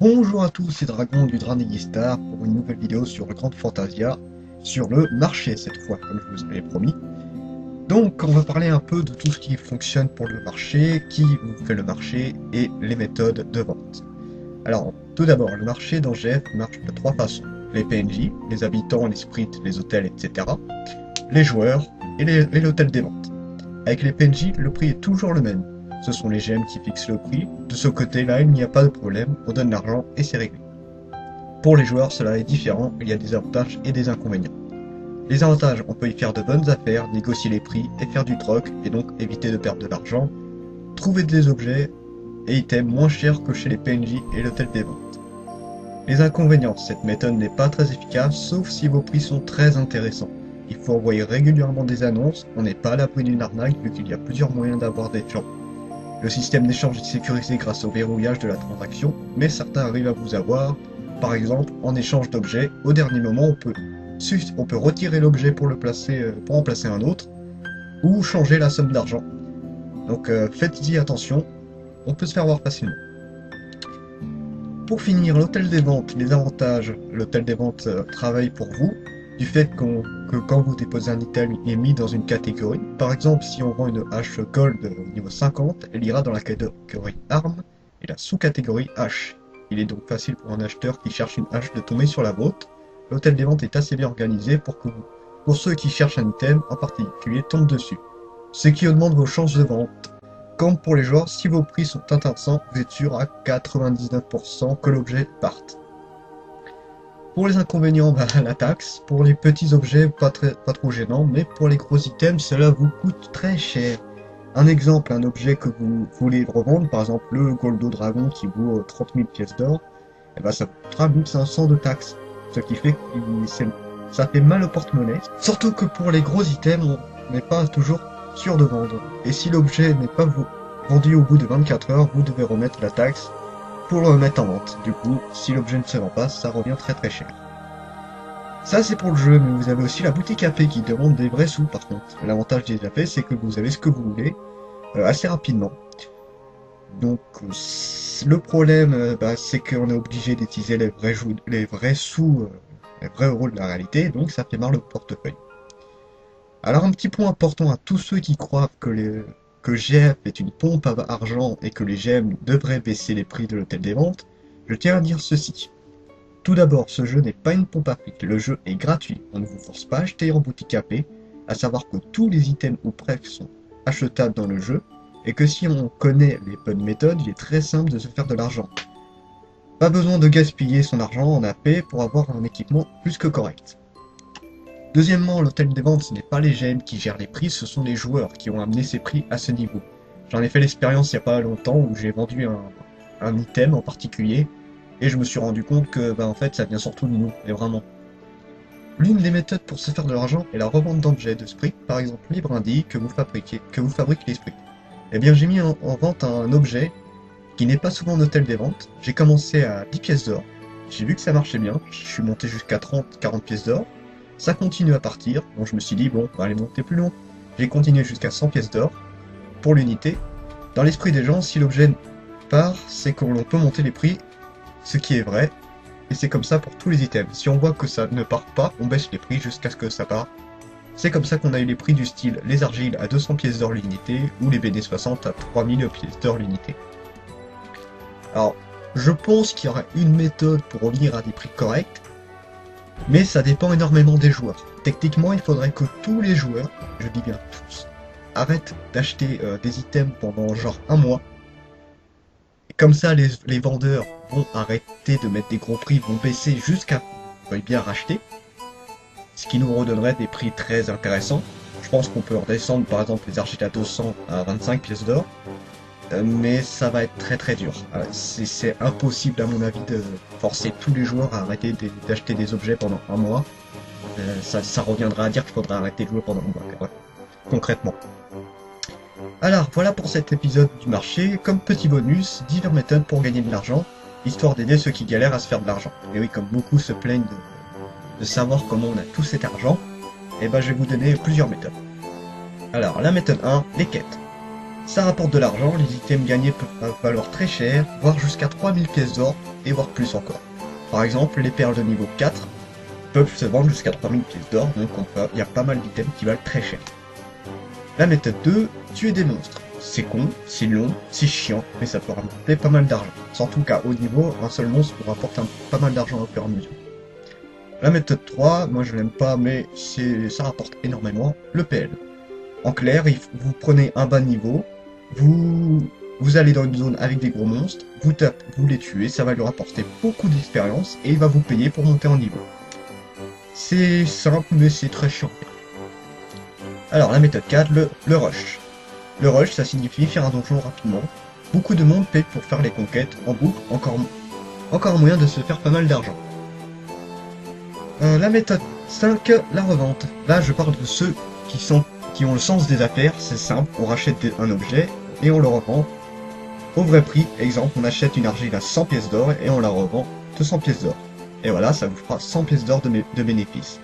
Bonjour à tous, c'est Dragon du Dranegistar pour une nouvelle vidéo sur le Grand Fantasia, sur le marché cette fois, comme je vous avais promis. Donc on va parler un peu de tout ce qui fonctionne pour le marché, qui vous fait le marché et les méthodes de vente. Alors tout d'abord, le marché dans GF marche de trois façons. Les PNJ, les habitants, les sprites, les hôtels, etc. Les joueurs et l'hôtel des ventes. Avec les PNJ, le prix est toujours le même. Ce sont les GM qui fixent le prix. De ce côté-là, il n'y a pas de problème, on donne l'argent et c'est réglé. Pour les joueurs, cela est différent, il y a des avantages et des inconvénients. Les avantages, on peut y faire de bonnes affaires, négocier les prix et faire du troc, et donc éviter de perdre de l'argent, trouver des objets et items moins chers que chez les PNJ et l'hôtel des ventes. Les inconvénients, cette méthode n'est pas très efficace, sauf si vos prix sont très intéressants. Il faut envoyer régulièrement des annonces, on n'est pas à l'abri d'une arnaque vu qu'il y a plusieurs moyens d'avoir des gens. Le système d'échange est sécurisé grâce au verrouillage de la transaction, mais certains arrivent à vous avoir. Par exemple, en échange d'objets, au dernier moment, on peut retirer l'objet pour en placer un autre, ou changer la somme d'argent. Donc faites-y attention, on peut se faire voir facilement. Pour finir, l'hôtel des ventes, les avantages, l'hôtel des ventes travaille pour vous, du fait que quand vous déposez un item, il est mis dans une catégorie. Par exemple, si on vend une hache gold niveau 50, elle ira dans la catégorie arme et la sous-catégorie hache. Il est donc facile pour un acheteur qui cherche une hache de tomber sur la vôtre. L'hôtel des ventes est assez bien organisé pour ceux qui cherchent un item en particulier tombent dessus, ce qui augmente vos chances de vente. Comme pour les joueurs, si vos prix sont intéressants, vous êtes sûr à 99% que l'objet parte. Pour les inconvénients, la taxe. Pour les petits objets, pas trop gênant, mais pour les gros items, cela vous coûte très cher. Un exemple, un objet que vous voulez revendre, par exemple le Goldo Dragon qui vaut 30 000 pièces d'or, et ça vous coûtera 1500 de taxes. Ce qui fait que ça fait mal au porte-monnaie. Surtout que pour les gros items, on n'est pas toujours sûr de vendre. Et si l'objet n'est pas vendu au bout de 24 heures, vous devez remettre la taxe pour le remettre en vente. Du coup, si l'objet ne se vend pas, ça revient très cher. Ça c'est pour le jeu, mais vous avez aussi la boutique AP qui demande des vrais sous par contre. L'avantage des AP, c'est que vous avez ce que vous voulez assez rapidement. Donc le problème, c'est qu'on est obligé d'utiliser les vrais sous, les vrais euros de la réalité, donc ça fait mal au portefeuille. Alors un petit point important à tous ceux qui croient que GF est une pompe à argent et que les GM devraient baisser les prix de l'hôtel des ventes, je tiens à dire ceci. Tout d'abord, ce jeu n'est pas une pompe à fric, le jeu est gratuit, on ne vous force pas à acheter en boutique AP, à savoir que tous les items ou presque sont achetables dans le jeu, et que si on connaît les bonnes méthodes, il est très simple de se faire de l'argent. Pas besoin de gaspiller son argent en AP pour avoir un équipement plus que correct. Deuxièmement, l'hôtel des ventes, ce n'est pas les GM qui gèrent les prix, ce sont les joueurs qui ont amené ces prix à ce niveau. J'en ai fait l'expérience il n'y a pas longtemps où j'ai vendu un item en particulier, et je me suis rendu compte que en fait ça vient surtout de nous, et vraiment. L'une des méthodes pour se faire de l'argent est la revente d'objets de sprite, par exemple les brindilles que vous fabriquent les sprites. Eh bien j'ai mis en vente un objet qui n'est pas souvent en hôtel des ventes. J'ai commencé à 10 pièces d'or, j'ai vu que ça marchait bien, je suis monté jusqu'à 30-40 pièces d'or, ça continue à partir, donc je me suis dit bon, on va aller monter plus loin. J'ai continué jusqu'à 100 pièces d'or pour l'unité. Dans l'esprit des gens, si l'objet part, c'est qu'on peut monter les prix, ce qui est vrai, et c'est comme ça pour tous les items. Si on voit que ça ne part pas, on baisse les prix jusqu'à ce que ça parte. C'est comme ça qu'on a eu les prix du style les argiles à 200 pièces d'or l'unité, ou les BD60 à 3000 pièces d'or l'unité. Alors, je pense qu'il y aura une méthode pour revenir à des prix corrects, mais ça dépend énormément des joueurs. Techniquement, il faudrait que tous les joueurs, je dis bien tous, arrêtent d'acheter des items pendant genre un mois. Et comme ça, les vendeurs vont arrêter de mettre des gros prix, vont baisser jusqu'à qu'on veuille bien racheter. Ce qui nous redonnerait des prix très intéressants. Je pense qu'on peut redescendre par exemple les argiles à 200 à 25 pièces d'or. Mais ça va être très dur. C'est impossible à mon avis de forcer tous les joueurs à arrêter d'acheter des objets pendant un mois. Ça reviendra à dire qu'il faudra arrêter de jouer pendant un mois, concrètement. Alors voilà pour cet épisode du marché. Comme petit bonus, diverses méthodes pour gagner de l'argent, histoire d'aider ceux qui galèrent à se faire de l'argent. Et oui, comme beaucoup se plaignent de savoir comment on a tout cet argent, et je vais vous donner plusieurs méthodes. Alors la méthode 1, les quêtes. Ça rapporte de l'argent, les items gagnés peuvent valoir très cher, voire jusqu'à 3000 pièces d'or, et voire plus encore. Par exemple, les perles de niveau 4 peuvent se vendre jusqu'à 3000 pièces d'or, donc il y a pas mal d'items qui valent très cher. La méthode 2, tuer des monstres. C'est con, c'est long, c'est chiant, mais ça peut rapporter pas mal d'argent. Surtout qu'à haut niveau, un seul monstre vous rapporte pas mal d'argent au fur et à mesure. La méthode 3, moi je l'aime pas, mais ça rapporte énormément, le PL. En clair, vous prenez un bas niveau, vous allez dans une zone avec des gros monstres, vous les tuez, ça va lui rapporter beaucoup d'expérience, et il va vous payer pour monter en niveau. C'est simple, mais c'est très chiant. Alors la méthode 4, le rush. Le rush, ça signifie faire un donjon rapidement. Beaucoup de monde paye pour faire les conquêtes en boucle, encore un moyen de se faire pas mal d'argent. La méthode 5, la revente. Là, je parle de ceux qui ont le sens des affaires, c'est simple, on rachète un objet et on le revend au vrai prix. Exemple, on achète une argile à 100 pièces d'or et on la revend 200 pièces d'or. Et voilà, ça vous fera 100 pièces d'or de bénéfices.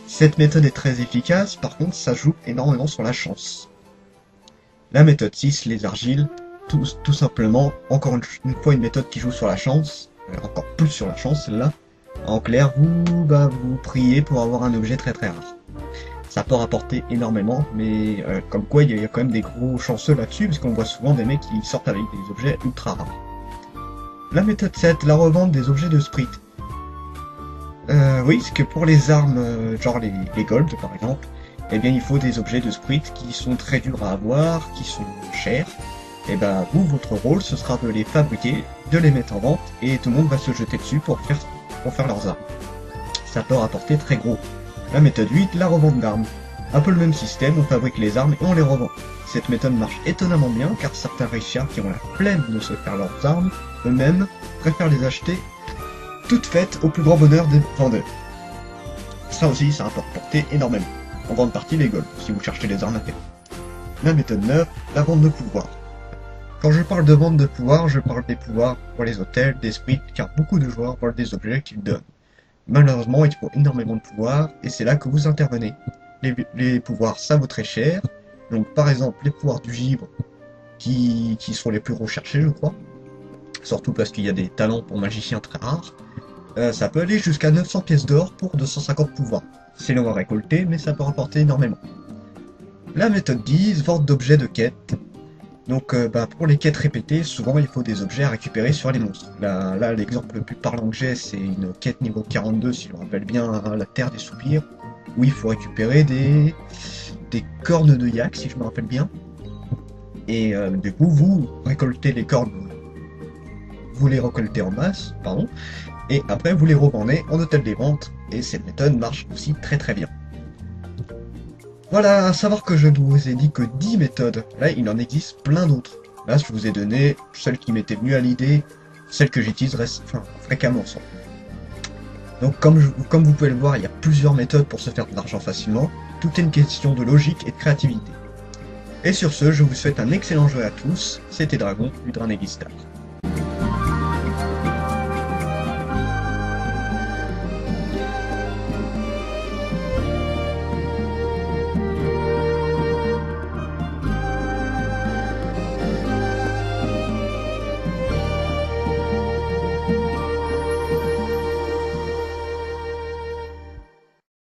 Cette méthode est très efficace, par contre, ça joue énormément sur la chance. La méthode 6, les argiles, tout simplement, encore une fois une méthode qui joue sur la chance, encore plus sur la chance celle-là. En clair, vous priez pour avoir un objet très rare. Ça peut rapporter énormément, mais comme quoi il y a quand même des gros chanceux là-dessus, parce qu'on voit souvent des mecs qui sortent avec des objets ultra rares. La méthode 7, la revente des objets de sprite. Oui, c'est que pour les armes, genre les gold par exemple, eh bien il faut des objets de sprite qui sont très durs à avoir, qui sont chers. Et ben votre rôle ce sera de les fabriquer, de les mettre en vente, et tout le monde va se jeter dessus pour faire leurs armes. Ça peut rapporter très gros. La méthode 8, la revente d'armes. Un peu le même système, on fabrique les armes et on les revend. Cette méthode marche étonnamment bien car certains richards qui ont la flemme de se faire leurs armes, eux-mêmes, préfèrent les acheter toutes faites au plus grand bonheur des vendeurs. Ça aussi, ça rapporte énormément. En grande partie les golds, si vous cherchez les armes à faire. La méthode 9, la vente de pouvoir. Quand je parle de vente de pouvoir, je parle des pouvoirs pour les hôtels, des sprites, car beaucoup de joueurs volent des objets qu'ils donnent. Malheureusement, il faut énormément de pouvoirs, et c'est là que vous intervenez. Les pouvoirs, ça vaut très cher. Donc par exemple, les pouvoirs du givre, qui sont les plus recherchés, je crois. Surtout parce qu'il y a des talents pour magiciens très rares. Ça peut aller jusqu'à 900 pièces d'or pour 250 pouvoirs. C'est long à récolter, mais ça peut rapporter énormément. La méthode 10, vente d'objets de quête. Donc pour les quêtes répétées, souvent il faut des objets à récupérer sur les monstres. Là l'exemple le plus parlant que j'ai, c'est une quête niveau 42, si je me rappelle bien, hein, la Terre des Soupirs, où il faut récupérer des cornes de yak, si je me rappelle bien. Et du coup, vous récoltez les cornes, vous les récoltez en masse, pardon, et après vous les revendez en hôtel des ventes, et cette méthode marche aussi très bien. Voilà, à savoir que je ne vous ai dit que 10 méthodes. Là, il en existe plein d'autres. Là, je vous ai donné celles qui m'étaient venues à l'idée, celles que j'utilise fréquemment. Donc, comme vous pouvez le voir, il y a plusieurs méthodes pour se faire de l'argent facilement. Tout est une question de logique et de créativité. Et sur ce, je vous souhaite un excellent jeu à tous. C'était Dragon du Dranegistar.